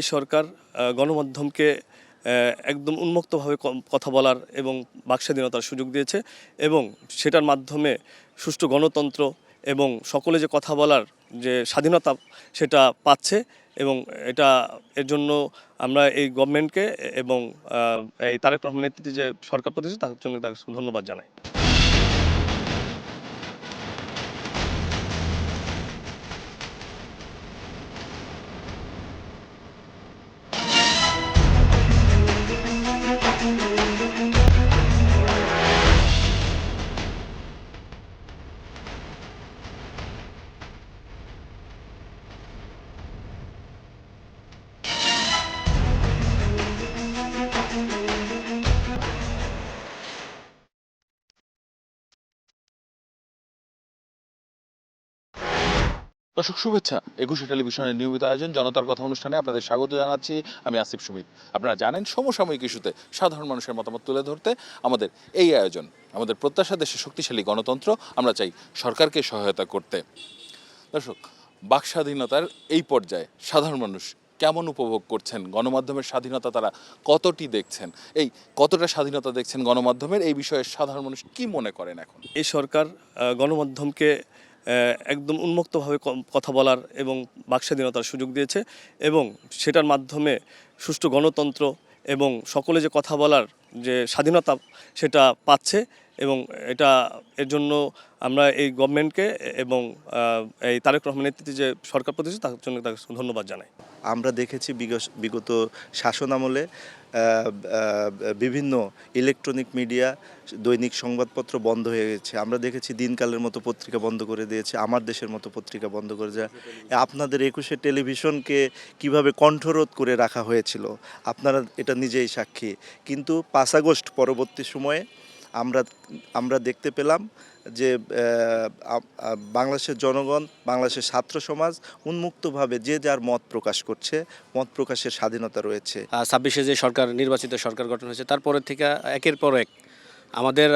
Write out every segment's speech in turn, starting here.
এই সরকার গণমাধ্যমকে একদম উন্মুক্তভাবে কথা বলার এবং বাকস্বাধীনতার সুযোগ দিয়েছে এবং সেটার মাধ্যমে সুষ্ঠু গণতন্ত্র এবং সকলে যে কথা বলার যে স্বাধীনতা সেটা পাচ্ছে এবং এর জন্য আমরা এই গভর্নমেন্টকে এবং এই তারেক রহমানের নেতৃত্বে যে সরকার প্রতিষ্ঠা তার জন্য তাকে ধন্যবাদ জানাই। দর্শক শুভেচ্ছা। ২১শে টেলিভিশনের নিয়মিত আয়োজন জনতার কথা অনুষ্ঠানে আপনাদের স্বাগত জানাচ্ছি। আমি আসিফ সুমিত। আপনারা জানেন সমসাময়িক ইস্যুতে সাধারণ মানুষের মতামত তুলে ধরতে আমাদের এই আয়োজন। আমাদের প্রত্যাশা দেশে শক্তিশালী গণতন্ত্র, আমরা চাই সরকারকে সহায়তা করতে। দর্শক, বাক স্বাধীনতার এই পর্যায়ে সাধারণ মানুষ কেমন উপভোগ করছেন, গণমাধ্যমের স্বাধীনতা তারা কতটি দেখছেন, এই কতটা স্বাধীনতা দেখছেন গণমাধ্যমের, এই বিষয়ে সাধারণ মানুষ কি মনে করেন এখন? এই সরকার গণমাধ্যমকে একদম উন্মুক্তভাবে কথা বলার এবং বাকস্বাধীনতার সুযোগ দিয়েছে এবং সেটার মাধ্যমে সুষ্ঠু গণতন্ত্র এবং সকলে যে কথা বলার যে স্বাধীনতা সেটা পাচ্ছে এবং এর জন্য আমরা এই গভর্নমেন্টকে এবং এই তারেক রহমানের নেতৃত্বে যে সরকার প্রতিষ্ঠা তার জন্য তাকে ধন্যবাদ জানাই। আমরা দেখেছি বিগত শাসন আমলে বিভিন্ন ইলেকট্রনিক মিডিয়া, দৈনিক সংবাদপত্র বন্ধ হয়ে গেছে। আমরা দেখেছি দিনকালের মতো পত্রিকা বন্ধ করে দিয়েছে, আমার দেশের মতো পত্রিকা বন্ধ করে দেয়। আপনাদের ২১শে টেলিভিশনকে কিভাবে কণ্ঠরোধ করে রাখা হয়েছিল আপনারা এটা নিজেই সাক্ষী। কিন্তু ৫ আগস্ট পরবর্তী সময়ে আমরা দেখতে পেলাম যে বাংলাদেশের জনগণ, বাংলাদেশের ছাত্র সমাজ উন্মুক্তভাবে যে যার মত প্রকাশ করছে, মত প্রকাশের স্বাধীনতা রয়েছে। ২৬শে যে নির্বাচিত সরকার গঠন হয়েছে তারপরের থেকে একের পর এক আমাদের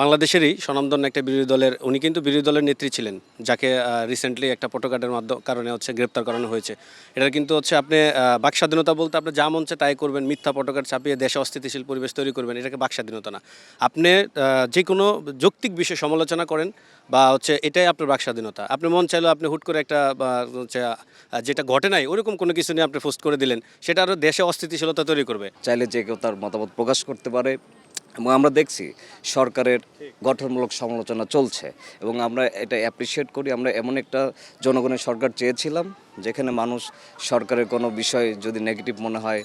বাংলাদেশেরই স্বনামধন্য একটা বিরোধী দলের, উনি কিন্তু বিরোধী দলের নেত্রী ছিলেন, যাকে রিসেন্টলি একটা পটোকাটের কারণে গ্রেপ্তার করানো হয়েছে। এটা কিন্তু আপনি বাক স্বাধীনতা বলতে আপনি যা মন চায় তাই করবেন, মিথ্যা পটোকাট চাপিয়ে দেশে অস্থিতিশীল পরিবেশ তৈরি করবেন, এটাকে বাক স্বাধীনতা না। আপনি যে কোনো যৌক্তিক বিষয়ে সমালোচনা করেন বা এটাই আপনার বাক স্বাধীনতা। আপনি মন চাইলেও আপনি হুট করে একটা যেটা ঘটে নাই ওরকম কোনো কিছু নিয়ে আপনি পোস্ট করে দিলেন, সেটা আরও দেশে অস্থিতিশীলতা তৈরি করবে। চাইলে যে কেউ তার মতামত প্রকাশ করতে পারে এবং আমরা দেখছি সরকারের গঠনমূলক সমালোচনা চলছে এবং আমরা এটা অ্যাপ্রিসিয়েট করি। আমরা এমন একটা জনগণের সরকার চেয়েছিলাম যেখানে মানুষ সরকারের কোনো বিষয় যদি নেগেটিভ মনে হয়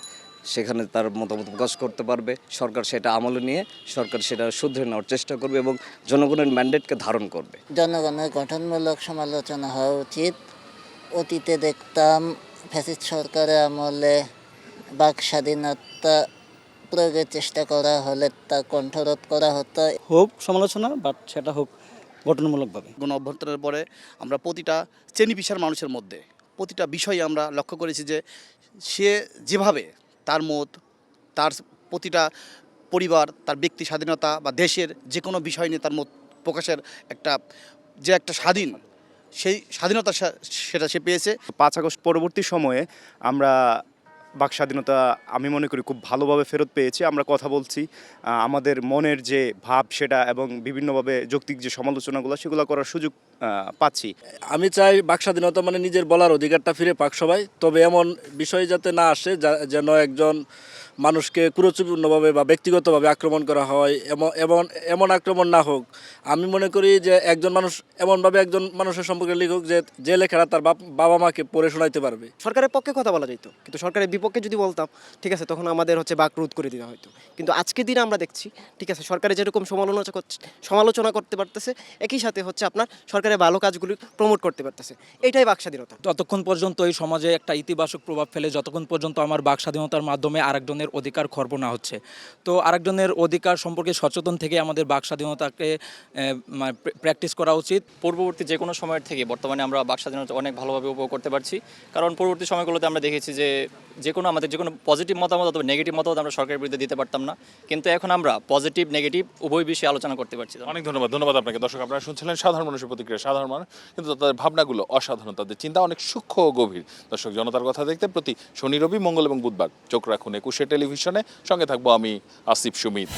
সেখানে তার মতামত প্রকাশ করতে পারবে। সরকার সেটা আমলে নিয়ে সরকার সেটা শুধরে নেওয়ার চেষ্টা করবে এবং জনগণের ম্যান্ডেটকে ধারণ করবে। জনগণের গঠনমূলক সমালোচনা হওয়া উচিত। অতীতে দেখতাম ফ্যাসিস্ট সরকারের আমলে বাক স্বাধীনতা প্রয়োগের চেষ্টা করা হলে তা কণ্ঠরোধ করা হতো। হোক সমালোচনা, বাট সেটা হোক গঠনমূলকভাবে। গণ অভ্যুত্থানের পরে আমরা প্রতিটা শ্রেণী পেশার মানুষের মধ্যে প্রতিটা বিষয়ে আমরা লক্ষ্য করেছি যে সে যেভাবে তার মত, তার প্রতিটা পরিবার, তার ব্যক্তি স্বাধীনতা বা দেশের যে কোনো বিষয় নিয়ে তার মত প্রকাশের একটা স্বাধীন, সেই স্বাধীনতা সেটা সে পেয়েছে। ৫ আগস্ট পরবর্তী সময়ে আমরা বাক স্বাধীনতা আমি মনে করি খুব ভালোভাবে ফেরত পেয়েছি। আমরা কথা বলছি, আমাদের মনের যে ভাব সেটা এবং বিভিন্নভাবে যৌক্তিক যে সমালোচনাগুলো সেগুলো করার সুযোগ পাচ্ছি। আমি চাই বাক স্বাধীনতা মানে নিজের বলার অধিকারটা ফিরে পাক সবাই, তবে এমন বিষয় যাতে না আসে যেন একজন মানুষকে কুরুচিপূর্ণভাবে বা ব্যক্তিগতভাবে আক্রমণ করা হয়, এমন আক্রমণ না হোক। আমি মনে করি যে একজন মানুষ এমনভাবে একজন মানুষের সম্পর্কে লিখুক যে লেখাটা তার বাবা মাকে পড়ে শোনাইতে পারবে। সরকারের পক্ষে কথা বলা যেত, কিন্তু সরকারের বিপক্ষে যদি বলতাম ঠিক আছে তখন আমাদের বাক রোধ করে দেওয়া হয়তো। কিন্তু আজকের দিনে আমরা দেখছি ঠিক আছে সরকারের যেরকম সমালোচনা করতে পারতেছে, একই সাথে আপনার সরকারের ভালো কাজগুলি প্রমোট করতে পারতেছে, এটাই বাক স্বাধীনতা। ততক্ষণ পর্যন্ত এই সমাজে একটা ইতিবাচক প্রভাব ফেলে যতক্ষণ পর্যন্ত আমার বাক স্বাধীনতার মাধ্যমে আরেকজনের অধিকার খর্ব না হচ্ছে। তো আরেকজনের অধিকার সম্পর্কে সচেতন থেকে আমাদের বাক স্বাধীনতাকে প্র্যাকটিস করা উচিত। পূর্ববর্তী যে কোনো সময়ের থেকে বর্তমানে আমরা বাক স্বাধীনতা অনেক ভালোভাবে উপভোগ করতে পারছি, কারণ পূর্ববর্তী সময়গুলোতে আমরা দেখেছি যে আমাদের যে কোনো পজিটিভ মতামত অথবা নেগেটিভ মতামত আমরা সরকারের বিরুদ্ধে দিতে পারতাম না, কিন্তু এখন আমরা পজিটিভ নেগেটিভ উভয় বিষয়ে আলোচনা করতে পারছি। অনেক ধন্যবাদ আপনাকে। দর্শক, আপনারা শুনছিলেন সাধারণ মানুষের প্রতিক্রিয়া। সাধারণ মানুষ কিন্তু তাদের ভাবনাগুলো অসাধারণ, তাদের চিন্তা অনেক সূক্ষ্ম ও গভীর। দর্শক, জনতার কথা দেখতে প্রতি শনি, রবি, মঙ্গল এবং বুধবার চোখ রাখুন 21 টেলিভিশনে। সঙ্গে থাকবো আমি আসিফ সুমিত।